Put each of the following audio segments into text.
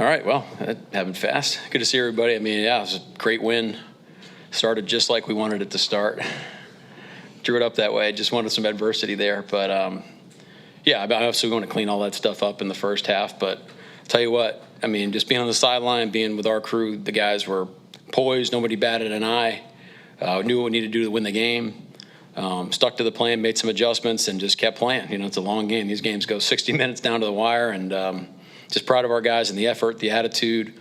right, well, that happened fast. Good to see everybody. I mean, yeah, it was a great win. Started just like we wanted it to start. Drew it up that way. Just wanted some adversity there. But, yeah, I'm obviously going to clean all that stuff up in the first half. But I'll tell you what, I mean, just being on the sideline, being with our crew, the guys were poised. Nobody batted an eye. Knew what we needed to do to win the game. Stuck to the plan, made some adjustments, and just kept playing. You know, it's a long game. These games go 60 minutes down to the wire, and just proud of our guys and the effort, the attitude,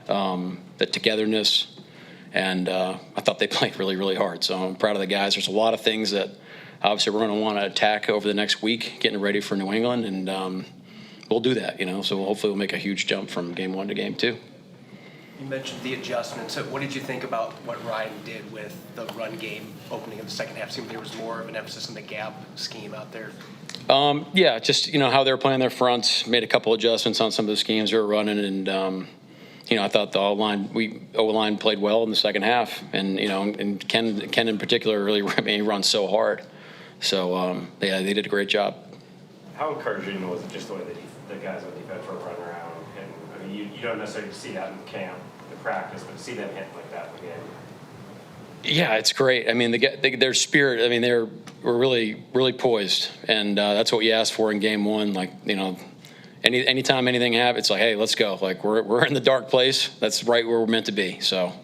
the togetherness, and I thought they played really, really hard. So I'm proud of the guys. There's a lot of things that obviously we're going to want to attack over the next week, getting ready for New England, and we'll do that, you know. So hopefully we'll make a huge jump from game 1 to game 2. You mentioned the adjustments. So what did you think about what Ryan did with the run game opening of the second half? It seemed there was more of an emphasis on the gap scheme out there. Yeah, just, you know, how they were playing their fronts, made a couple adjustments on some of the schemes they were running, and, you know, I thought the O-line played well in the second half, and, you know, and Ken in particular really, I mean, he runs so hard. So, yeah, they did a great job. How encouraging was it just the way that the guys on defense were running around? And, I mean, you don't necessarily see that in camp, in practice, but to see them hit like that in the game. Yeah, it's great. I mean, their spirit, I mean, we're really, really poised, and that's what you asked for in game 1. Like, you know, anytime anything happens, it's like, hey, let's go. Like, we're in the dark place. That's right where we're meant to be. So,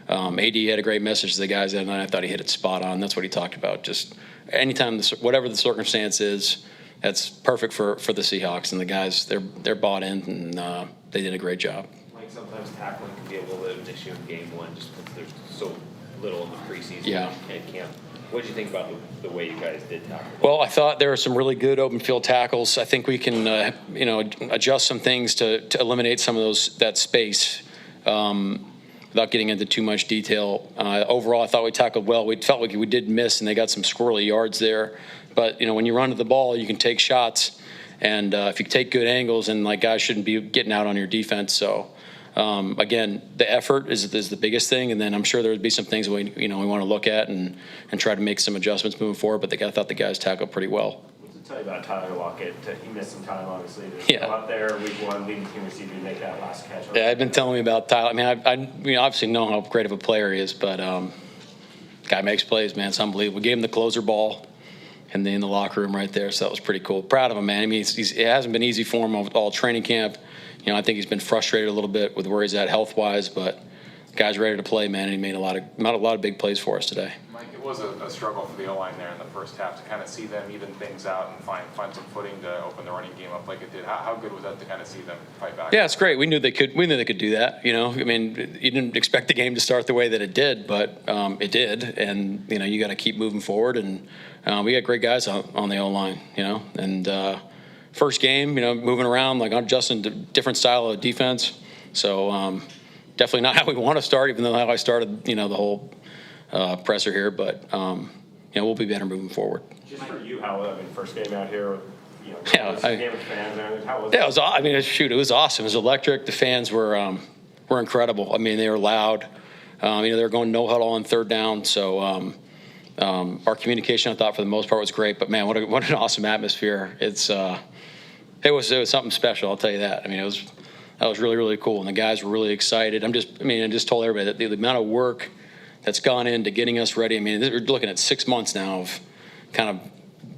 AD had a great message to the guys that night. I thought he hit it spot on. That's what he talked about. Just anytime, whatever the circumstance is, that's perfect for the Seahawks, and the guys, they're bought in, and they did a great job. Like, sometimes tackling can be a little bit of an issue in game 1 just because there's so little in the preseason and camp. What did you think about the way you guys did tackle? Well, I thought there were some really good open field tackles. I think we can, you know, adjust some things to eliminate some of that space without getting into too much detail. Overall, I thought we tackled well. We felt like we did miss, and they got some squirrely yards there. But, you know, when you run to the ball, you can take shots. And if you take good angles, and, like, guys shouldn't be getting out on your defense. So, again, the effort is the biggest thing, and then I'm sure there would be some things we want to look at and try to make some adjustments moving forward. But I thought the guys tackled pretty well. To tell you about Tyler Lockett, he missed some time, obviously, to go out there week 1, leading team receiver, to make that last catch. Yeah, I've been telling me about Tyler. I mean, I obviously know how great of a player he is, but guy makes plays, man. It's unbelievable. We gave him the closer ball in the locker room right there, so that was pretty cool. Proud of him, man. I mean, it hasn't been easy for him all training camp. You know, I think he's been frustrated a little bit with where he's at health-wise, but the guy's ready to play, man, and he made a lot of big plays for us today. Mike, it was a struggle for the O-line there in the first half to kind of see them even things out and find some footing to open the running game up like it did. How good was that to kind of see them fight back? Yeah, it's great. We knew they could do that. You know, I mean, you didn't expect the game to start the way that it did, but it did, and you know, you got to keep moving forward. And we got great guys on the O-line. You know, and first game, you know, moving around, like adjusting to different style of defense. So definitely not how we want to start, even though how I started, you know, the whole presser here. But you know, we'll be better moving forward. Just for you, first game out here, you know, game with fans, how was it? Yeah, it was. I mean, shoot, it was awesome. It was electric. The fans were incredible. I mean, they were loud. You know, they were going no huddle on third down. So our communication, I thought, for the most part, was great. But man, what an awesome atmosphere! It was something special. I'll tell you that. I mean, that was really, really cool, and the guys were really excited. I just told everybody that the amount of work that's gone into getting us ready. I mean, we're looking at 6 months now of kind of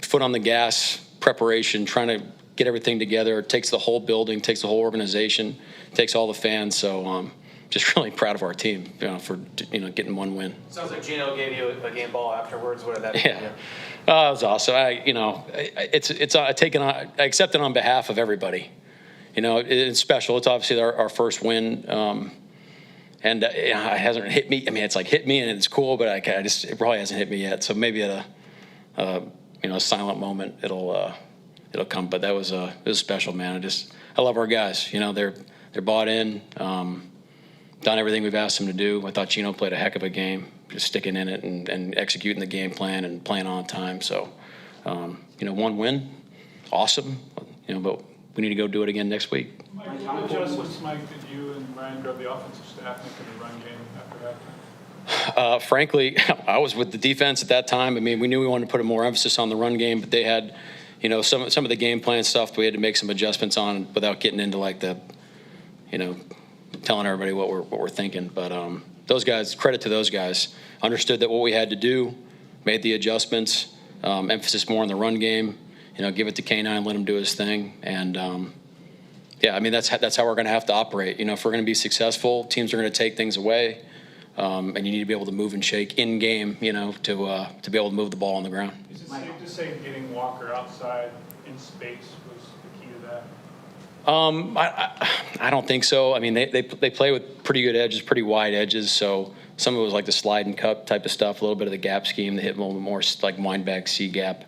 foot on the gas preparation, trying to get everything together. It takes the whole building, takes the whole organization, takes all the fans. So just really proud of our team, you know, for getting one win. Sounds like Gino gave you a game ball afterwards. What did that mean? Yeah. It was awesome. I accept it on behalf of everybody. You know, it's special. It's obviously our first win, and it hasn't hit me. I mean, it's like hit me and it's cool, but it probably hasn't hit me yet. So maybe at a silent moment it'll come. But it was special, man. I love our guys. You know, they're bought in. Done everything we've asked them to do. I thought Gino played a heck of a game, just sticking in it and executing the game plan and playing on time. So, you know, one win, awesome. You know, but we need to go do it again next week. Mike, how adjustments, Mike, did you and Ryan drove the offensive staff into the run game after halftime? Frankly, I was with the defense at that time. I mean, we knew we wanted to put more emphasis on the run game, but they had, you know, some of the game plan stuff we had to make some adjustments on without getting into like the telling everybody what we're thinking. But those guys, credit to those guys, understood that what we had to do, made the adjustments, emphasis more on the run game. Give it to K9, let him do his thing, and that's how we're going to have to operate. If we're going to be successful, teams are going to take things away, and you need to be able to move and shake in game, to be able to move the ball on the ground. Is it safe to say getting Walker outside in space was the key to that? I don't think so. I mean, they play with pretty good edges, pretty wide edges. So some of it was like the slide and cut type of stuff, a little bit of the gap scheme. They hit a little bit more like wind back C gap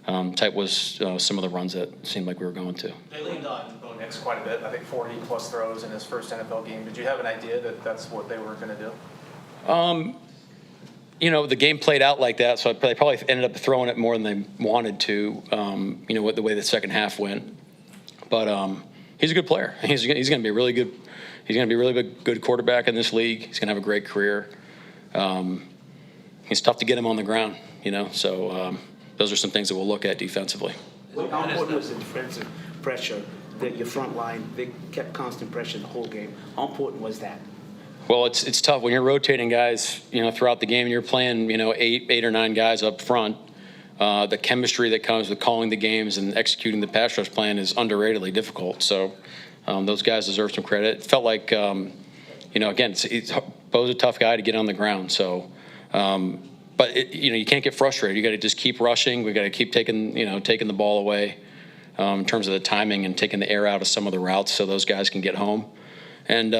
type was some of the runs that seemed like we were going to. They leaned on Bo Nix quite a bit. I think 40 plus throws in his first NFL game. Did you have an idea that that's what they were going to do? The game played out like that, so they probably ended up throwing it more than they wanted to. The way the second half went, but he's a good player. He's going to be a really good. He's going to be a really good quarterback in this league. He's going to have a great career. It's tough to get him on the ground, So those are some things that we'll look at defensively. How important was the defensive pressure? That your front line, they kept constant pressure the whole game. How important was that? Well, it's tough when you're rotating guys, throughout the game. And you're playing, 8 or 9 guys up front. The chemistry that comes with calling the games and executing the pass rush plan is underratedly difficult. So those guys deserve some credit. It felt like, again, Bo's a tough guy to get on the ground. So, but you can't get frustrated. You got to just keep rushing. We got to keep taking the ball away in terms of the timing and taking the air out of some of the routes so those guys can get home. And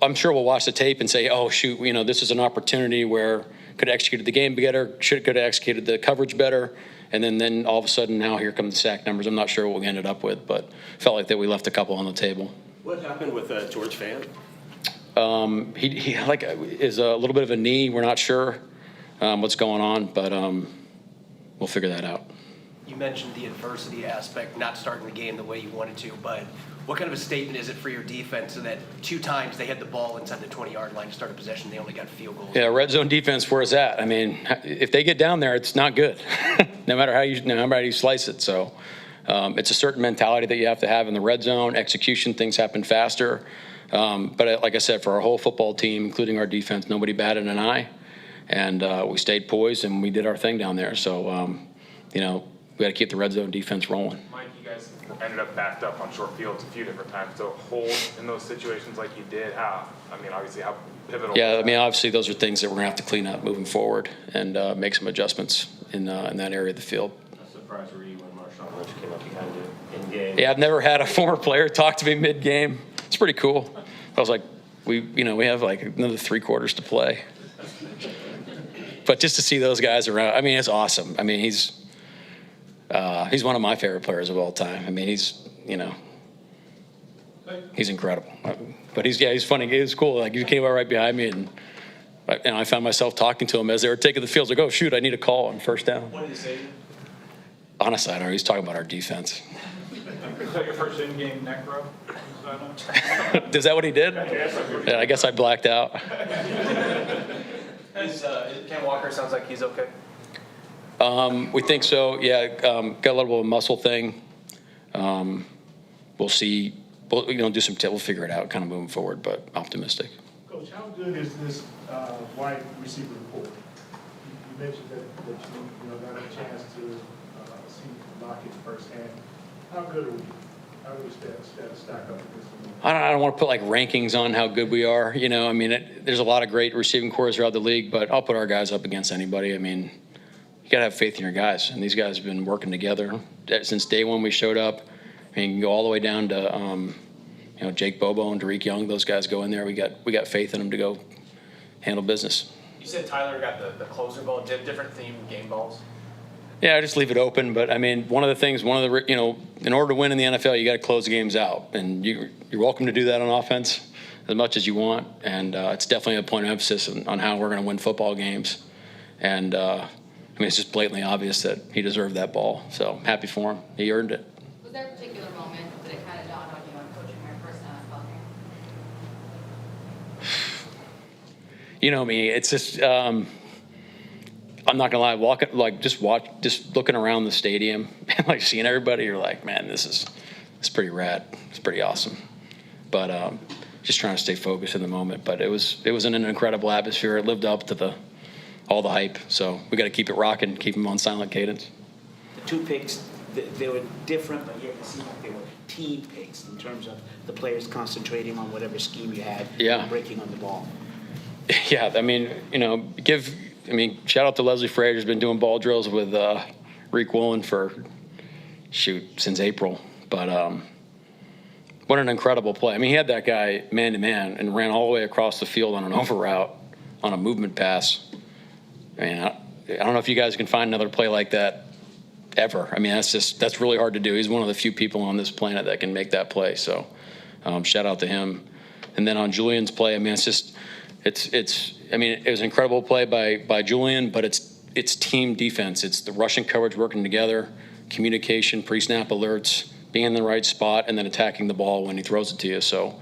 I'm sure we'll watch the tape and say, oh, shoot, this is an opportunity where could have executed the game better, could have executed the coverage better. And then all of a sudden now here come the sack numbers. I'm not sure what we ended up with, but felt like that we left a couple on the table. What happened with George Fant? He is a little bit of a knee. We're not sure what's going on, but we'll figure that out. You mentioned the adversity aspect, not starting the game the way you wanted to, but what kind of a statement is it for your defense so that 2 times they had the ball inside the 20-yard line to start a possession, they only got field goals? Yeah, red zone defense, where's that? I mean, if they get down there, it's not good, no matter how you slice it. So it's a certain mentality that you have to have in the red zone. Execution, things happen faster. But like I said, for our whole football team, including our defense, nobody batted an eye. And we stayed poised and we did our thing down there. So, we got to keep the red zone defense rolling. Mike, you guys ended up backed up on short fields a few different times. To hold in those situations like you did, obviously how pivotal. Yeah, obviously those are things that we're going to have to clean up moving forward and make some adjustments in that area of the field. A surprise were you when Marshawn Lynch came up behind you in game? Yeah, I've never had a former player talk to me mid-game. It's pretty cool. I was like, we have like another 3 quarters to play. But just to see those guys around, it's awesome. He's one of my favorite players of all time. He's incredible. But he's funny. He's cool. Like he came out right behind me, and I found myself talking to him as they were taking the field. Like, oh shoot, I need a call on first down. What did he say? Honestly, I don't know. He's talking about our defense. Was that your first in-game neck rub? Is that what he did? Yeah, I guess I blacked out. Ken Walker sounds like he's okay. We think so. Yeah, got a little bit of a muscle thing. We'll see. We'll do some. We'll figure it out, kind of moving forward, but optimistic. Coach, how good is this wide receiver core? You mentioned that you got a chance to see Lockett firsthand. How good are we? How do we stack up against them? I don't want to put like rankings on how good we are. There's a lot of great receiving cores throughout the league, but I'll put our guys up against anybody. You got to have faith in your guys, and these guys have been working together since day one we showed up. You can go all the way down to Jake Bobo and Riq Young. Those guys go in there. We got faith in them to go handle business. You said Tyler got the closer ball, different themed game balls. Yeah, I just leave it open. But one of the things, in order to win in the NFL, you got to close the games out, and you're welcome to do that on offense as much as you want. And it's definitely a point of emphasis on how we're going to win football games. And it's just blatantly obvious that he deserved that ball. So happy for him. He earned it. Was there a particular moment that it kind of dawned on you on coaching your first NFL game? You know me. It's just I'm not gonna lie. Just looking around the stadium and seeing everybody. You're like, man, this is pretty rad. It's pretty awesome. But just trying to stay focused in the moment. But it was an incredible atmosphere. It lived up to all the hype. So we got to keep it rocking, keep them on silent cadence. The 2 picks, they were different, but yet it seemed like they were team picks in terms of the players concentrating on whatever scheme you had, Yeah. and breaking on the ball. Yeah, I mean, shout out to Leslie Frazier, who's been doing ball drills with Riq Woolen for, since April. But what an incredible play. I mean, he had that guy man-to-man and ran all the way across the field on an over route on a movement pass. I mean, I don't know if you guys can find another play like that ever. I mean, that's really hard to do. He's one of the few people on this planet that can make that play. So shout out to him. And then on Julian's play, I mean, it was an incredible play by Julian, but it's team defense. It's the rushing coverage working together, communication, pre-snap alerts, being in the right spot, and then attacking the ball when he throws it to you. So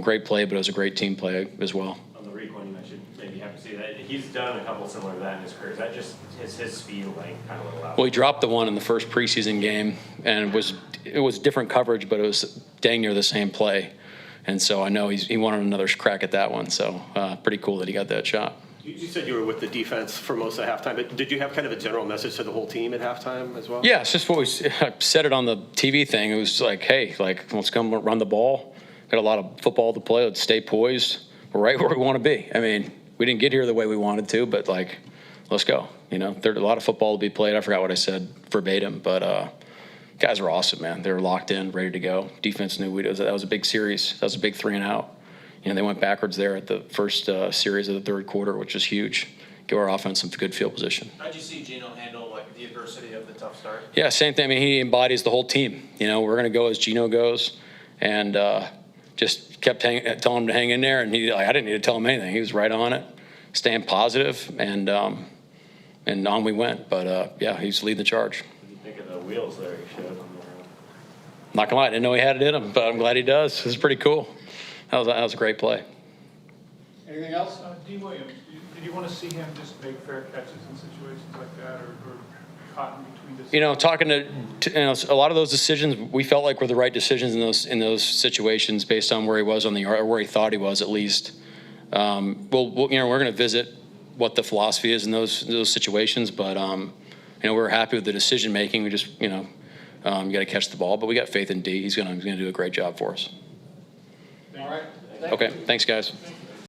great play, but it was a great team play as well. On the Riq one, you mentioned, maybe you have to see that. He's done a couple similar to that in his career. Is that just his speed and length kind of what allowed? Well, he dropped the one in the first preseason game, and it was different coverage, but it was dang near the same play. And so I know he wanted another crack at that one. So pretty cool that he got that shot. You said you were with the defense for most of halftime, but did you have kind of a general message to the whole team at halftime as well? Yeah, it's just what I said it on the TV thing. It was like, hey, let's come run the ball. Got a lot of football to play. Let's stay poised. We're right where we want to be. I mean, we didn't get here the way we wanted to, but let's go. There's a lot of football to be played. I forgot what I said verbatim, but guys were awesome, man. They were locked in, ready to go. Defense knew that was a big series. That was a big 3 and out. They went backwards there at the first series of the third quarter, which was huge. Give our offense some good field position. How'd you see Geno handle the adversity of the tough start? Yeah, same thing. I mean, he embodies the whole team. We're going to go as Geno goes, and just kept telling him to hang in there. And I didn't need to tell him anything. He was right on it, staying positive, and on we went. But yeah, he's leading the charge. What do you think of the wheels there he showed on there? Not gonna lie, I didn't know he had it in him, but I'm glad he does. It was pretty cool. That was a great play. Anything else? D. Williams, did you want to see him just make fair catches in situations like that, or caught in between the... Talking to a lot of those decisions, we felt like were the right decisions in those situations based on where he was on the yard, or where he thought he was at least. We're going to visit what the philosophy is in those situations, but we're happy with the decision making. We just you got to catch the ball, but we got faith in D. He's going to do a great job for us. All right. Okay, thanks guys.